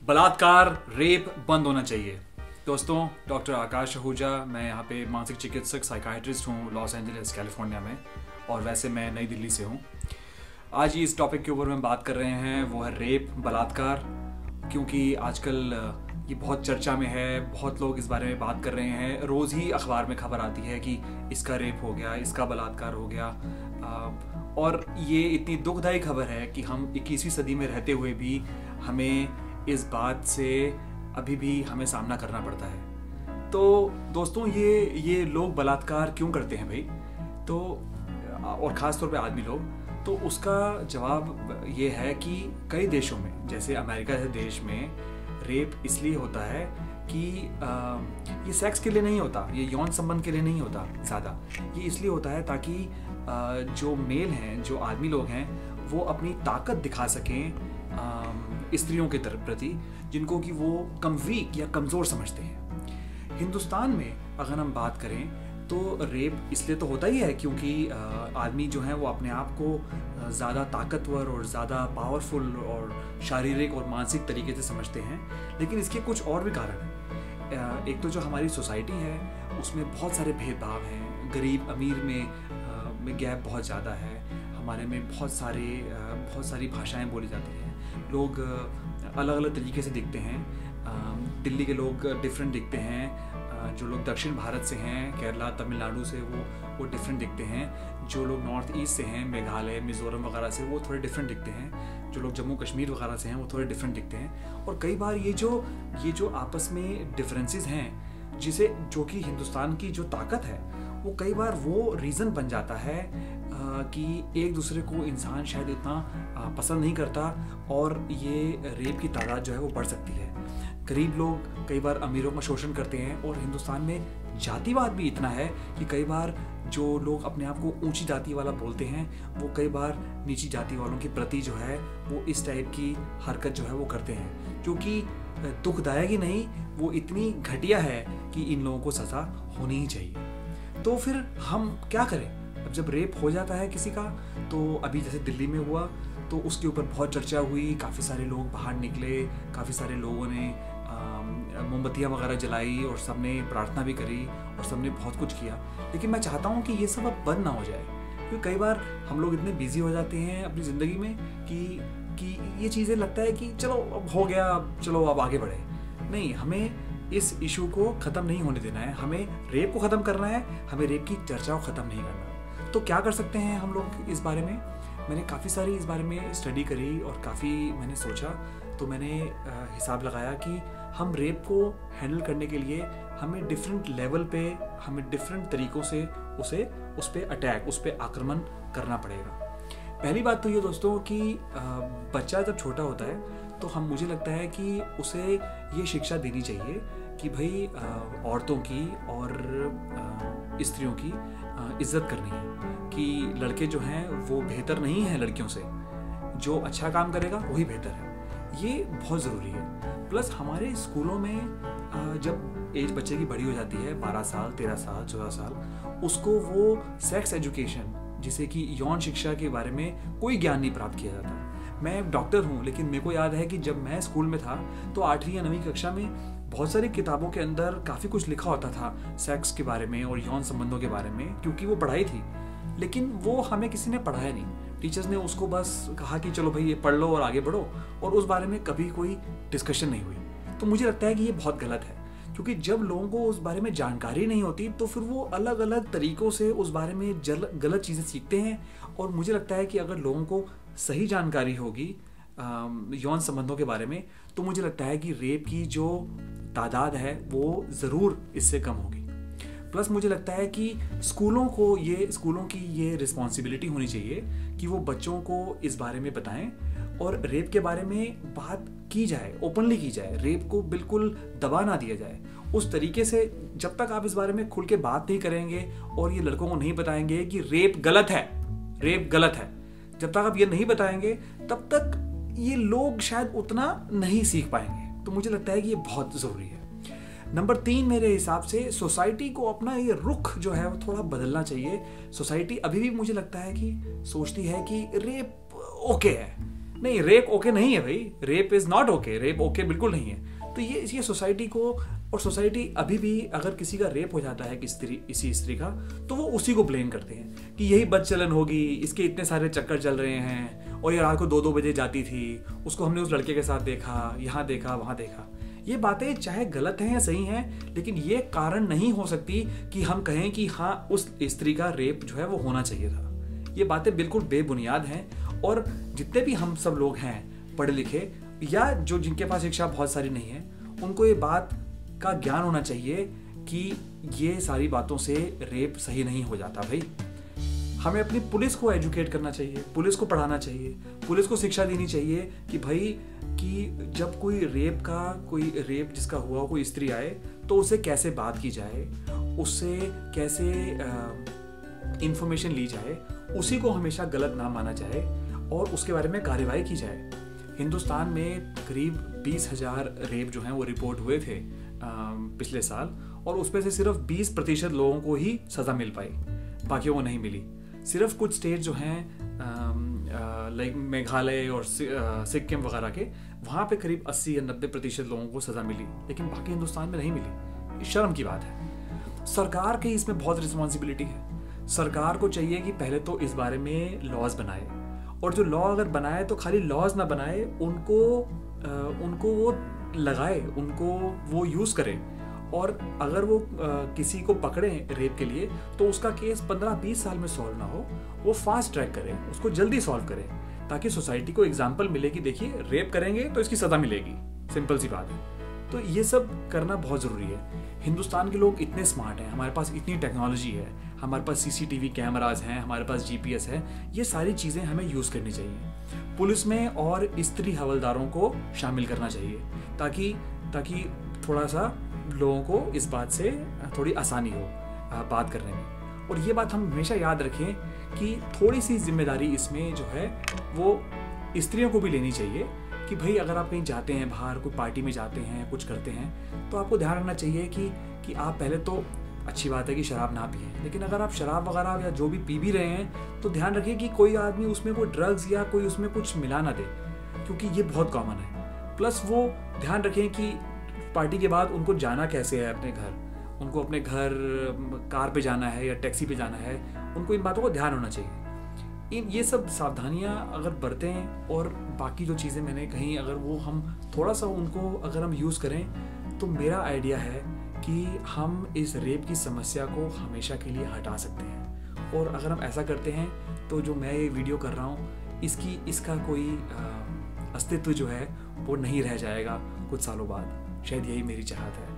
बलात्कार, रेप बंद होना चाहिए। दोस्तों, डॉक्टर आकाश आहूजा, मैं यहाँ पे मानसिक चिकित्सक साइकाइट्रिस्ट हूँ लॉस एंजलिस कैलिफोर्निया में, और वैसे मैं नई दिल्ली से हूँ। आज इस टॉपिक के ऊपर हम बात कर रहे हैं, वो है रेप, बलात्कार। क्योंकि आजकल ये बहुत चर्चा में है, बहुत लोग इस बारे में बात कर रहे हैं। रोज़ ही अखबार में खबर आती है कि इसका रेप हो गया, इसका बलात्कार हो गया। और ये इतनी दुखदायी खबर है कि हम 21वीं सदी में रहते हुए भी हमें इस बात से अभी भी हमें सामना करना पड़ता है। तो दोस्तों, ये लोग बलात्कार क्यों करते हैं भाई? तो और ख़ास तौर पे आदमी लोग, तो उसका जवाब ये है कि कई देशों में, जैसे अमेरिका जैसे देश में, रेप इसलिए होता है कि ये सेक्स के लिए नहीं होता, ये यौन संबंध के लिए नहीं होता ज़्यादा। ये इसलिए होता है ताकि जो मेल हैं, जो आदमी लोग हैं, वो अपनी ताकत दिखा सकें स्त्रियों के प्रति, जिनको कि वो कम वीक या कमज़ोर समझते हैं। हिंदुस्तान में अगर हम बात करें तो रेप इसलिए तो होता ही है क्योंकि आदमी जो है वो अपने आप को ज़्यादा ताकतवर और ज़्यादा पावरफुल और शारीरिक और मानसिक तरीके से समझते हैं। लेकिन इसके कुछ और भी कारण हैं। एक तो जो हमारी सोसाइटी है उसमें बहुत सारे भेदभाव हैं। गरीब अमीर में गैप बहुत ज़्यादा है। हमारे में बहुत सारी भाषाएं बोली जाती हैं। लोग अलग अलग तरीके से दिखते हैं। दिल्ली के लोग डिफरेंट दिखते हैं। जो लोग दक्षिण भारत से हैं, केरला, तमिलनाडु से, वो डिफरेंट दिखते हैं। जो लोग नॉर्थ ईस्ट से हैं, मेघालय, मिज़ोरम वगैरह से, वो थोड़े डिफरेंट दिखते हैं। जो लोग जम्मू कश्मीर वगैरह से हैं, वो थोड़े डिफरेंट दिखते हैं। और कई बार ये जो आपस में डिफरेंसेस हैं, जो कि हिंदुस्तान की जो ताकत है, वो कई बार वो रीज़न बन जाता है कि एक दूसरे को इंसान शायद इतना पसंद नहीं करता, और ये रेप की तादाद जो है वो बढ़ सकती है। गरीब लोग कई बार अमीरों का शोषण करते हैं, और हिंदुस्तान में जातिवाद भी इतना है कि कई बार जो लोग अपने आप को ऊंची जाति वाला बोलते हैं, वो कई बार नीची जाति वालों के प्रति जो है वो इस टाइप की हरकत जो है वो करते हैं, जो कि दुखदायक ही नहीं, वो इतनी घटिया है कि इन लोगों को सज़ा होनी ही चाहिए। तो फिर हम क्या करें? अब जब रेप हो जाता है किसी का, तो अभी जैसे दिल्ली में हुआ, तो उसके ऊपर बहुत चर्चा हुई। काफ़ी सारे लोग बाहर निकले, काफ़ी सारे लोगों ने मोमबत्तियाँ वगैरह जलाई, और सबने प्रार्थना भी करी, और सबने बहुत कुछ किया। लेकिन मैं चाहता हूँ कि ये सब अब बंद ना हो जाए, क्योंकि कई बार हम लोग इतने बिजी हो जाते हैं अपनी ज़िंदगी में कि ये चीज़ें लगता है कि चलो अब हो गया, चलो अब आगे बढ़े। नहीं, हमें इस इशू को ख़त्म नहीं होने देना है। हमें रेप को ख़त्म करना है, हमें रेप की चर्चा को ख़त्म नहीं करना। तो क्या कर सकते हैं हम लोग इस बारे में? मैंने काफ़ी सारी इस बारे में स्टडी करी और काफ़ी मैंने सोचा। तो मैंने हिसाब लगाया कि हम रेप को हैंडल करने के लिए हमें डिफरेंट लेवल पे, हमें डिफरेंट तरीक़ों से उस पर आक्रमण करना पड़ेगा। पहली बात तो ये दोस्तों कि बच्चा जब छोटा होता है तो मुझे लगता है कि उसे ये शिक्षा देनी चाहिए कि भाई औरतों की और स्त्रियों की इज्जत करनी है, कि लड़के जो हैं वो बेहतर नहीं हैं लड़कियों से। जो अच्छा काम करेगा वही बेहतर है। ये बहुत ज़रूरी है। प्लस हमारे स्कूलों में जब एज बच्चे की बड़ी हो जाती है, 12 साल, 13 साल, 14 साल, उसको वो सेक्स एजुकेशन, जिसे कि यौन शिक्षा के बारे में कोई ज्ञान नहीं प्राप्त किया जाता। मैं डॉक्टर हूँ, लेकिन मेरे को याद है कि जब मैं स्कूल में था तो 8वीं या 9वीं कक्षा में बहुत सारी किताबों के अंदर काफ़ी कुछ लिखा होता था सेक्स के बारे में और यौन संबंधों के बारे में, क्योंकि वो पढ़ाई थी। लेकिन वो हमें किसी ने पढ़ाया नहीं। टीचर्स ने उसको बस कहा कि चलो भाई ये पढ़ लो और आगे बढ़ो, और उस बारे में कभी कोई डिस्कशन नहीं हुई। तो मुझे लगता है कि ये बहुत गलत है, क्योंकि जब लोगों को उस बारे में जानकारी नहीं होती तो फिर वो अलग अलग तरीक़ों से उस बारे में गलत चीज़ें सीखते हैं। और मुझे लगता है कि अगर लोगों को सही जानकारी होगी यौन संबंधों के बारे में, तो मुझे लगता है कि रेप की जो तादाद है वो ज़रूर इससे कम होगी। प्लस मुझे लगता है कि स्कूलों की ये रिस्पॉन्सिबिलिटी होनी चाहिए कि वो बच्चों को इस बारे में बताएं, और रेप के बारे में बात की जाए, ओपनली की जाए। रेप को बिल्कुल दबा ना दिया जाए। उस तरीके से जब तक आप इस बारे में खुल के बात नहीं करेंगे और ये लड़कों को नहीं बताएंगे कि रेप गलत है, जब तक आप ये नहीं बताएंगे, तब तक ये लोग शायद उतना नहीं सीख पाएंगे। तो मुझे लगता है कि ये बहुत ज़रूरी है। नंबर 3, मेरे हिसाब से सोसाइटी को अपना ये रुख जो है वो थोड़ा बदलना चाहिए। सोसाइटी अभी भी मुझे लगता है कि सोचती है कि रेप ओके है, नहीं, रेप ओके नहीं है भाई, rape is not okay, rape okay बिल्कुल नहीं है। तो ये सोसाइटी को, और सोसाइटी अभी भी अगर किसी का रेप हो जाता है इसी स्त्री का, तो वो उसी को ब्लेम करते हैं कि यही बदचलन होगी, इसके इतने सारे चक्कर चल रहे हैं, और ये रात को 2-2 बजे जाती थी, उसको हमने उस लड़के के साथ देखा, यहाँ देखा वहाँ देखा। ये बातें चाहे गलत हैं या सही हैं, लेकिन ये कारण नहीं हो सकती कि हम कहें कि हाँ उस स्त्री का रेप जो है वो होना चाहिए था। ये बातें बिल्कुल बेबुनियाद हैं। और जितने भी हम सब लोग हैं पढ़े लिखे, या जो जिनके पास शिक्षा बहुत सारी नहीं है, उनको ये बात का ज्ञान होना चाहिए कि ये सारी बातों से रेप सही नहीं हो जाता भाई। हमें अपनी पुलिस को एजुकेट करना चाहिए, पुलिस को पढ़ाना चाहिए, पुलिस को शिक्षा देनी चाहिए कि भाई कि जब कोई रेप जिसका हुआ कोई स्त्री आए तो उससे कैसे बात की जाए, उससे कैसे इंफॉर्मेशन ली जाए, उसी को हमेशा गलत ना माना जाए और उसके बारे में कार्रवाई की जाए। हिंदुस्तान में करीब 20,000 रेप जो हैं वो रिपोर्ट हुए थे पिछले साल, और उसमें से सिर्फ 20% लोगों को ही सज़ा मिल पाई, बाकियों को नहीं मिली। सिर्फ कुछ स्टेट जो हैं लाइक मेघालय और सिक्किम वगैरह के, वहाँ पे करीब 80 या 90% लोगों को सज़ा मिली, लेकिन बाकी हिंदुस्तान में नहीं मिली। शर्म की बात है। सरकार की इसमें बहुत रिस्पॉन्सिबिलिटी है। सरकार को चाहिए कि पहले तो इस बारे में लॉज बनाए, और जो लॉ अगर बनाए तो खाली लॉज ना बनाए, उनको वो लगाए, उनको वो यूज़ करें। और अगर वो किसी को पकड़े रेप के लिए तो उसका केस 15-20 साल में सॉल्व ना हो, वो फास्ट ट्रैक करें, उसको जल्दी सॉल्व करें, ताकि सोसाइटी को एग्जाम्पल मिले कि देखिए रेप करेंगे तो इसकी सज़ा मिलेगी। सिंपल सी बात है। तो ये सब करना बहुत ज़रूरी है। हिंदुस्तान के लोग इतने स्मार्ट हैं, हमारे पास इतनी टेक्नोलॉजी है, हमारे पास CCTV कैमराज हैं, हमारे पास GPS है। ये सारी चीज़ें हमें यूज़ करनी चाहिए। पुलिस में और स्त्री हवलदारों को शामिल करना चाहिए, ताकि थोड़ा सा लोगों को इस बात से थोड़ी आसानी हो बात करने में। और ये बात हम हमेशा याद रखें कि थोड़ी सी जिम्मेदारी इसमें जो है वो स्त्रियों को भी लेनी चाहिए कि भाई अगर आप कहीं जाते हैं, बाहर कोई पार्टी में जाते हैं, कुछ करते हैं, तो आपको ध्यान रखना चाहिए कि आप पहले तो अच्छी बात है कि शराब ना पिएं, लेकिन अगर आप शराब वगैरह या जो भी पी भी रहे हैं तो ध्यान रखिए कि कोई आदमी उसमें कोई ड्रग्स या कोई उसमें कुछ मिला ना दे, क्योंकि ये बहुत कॉमन है। प्लस वो ध्यान रखें कि पार्टी के बाद उनको जाना कैसे है अपने घर, उनको अपने घर कार पे जाना है या टैक्सी पे जाना है, उनको इन बातों को ध्यान होना चाहिए। ये सब सावधानियां अगर बरतें और बाकी जो चीज़ें मैंने कहीं अगर वो हम थोड़ा सा उनको अगर हम यूज़ करें, तो मेरा आइडिया है कि हम इस रेप की समस्या को हमेशा के लिए हटा सकते हैं। और अगर हम ऐसा करते हैं तो जो मैं ये वीडियो कर रहा हूँ इसका कोई अस्तित्व जो है वो नहीं रह जाएगा कुछ सालों बाद। शायद यही मेरी चाहत है।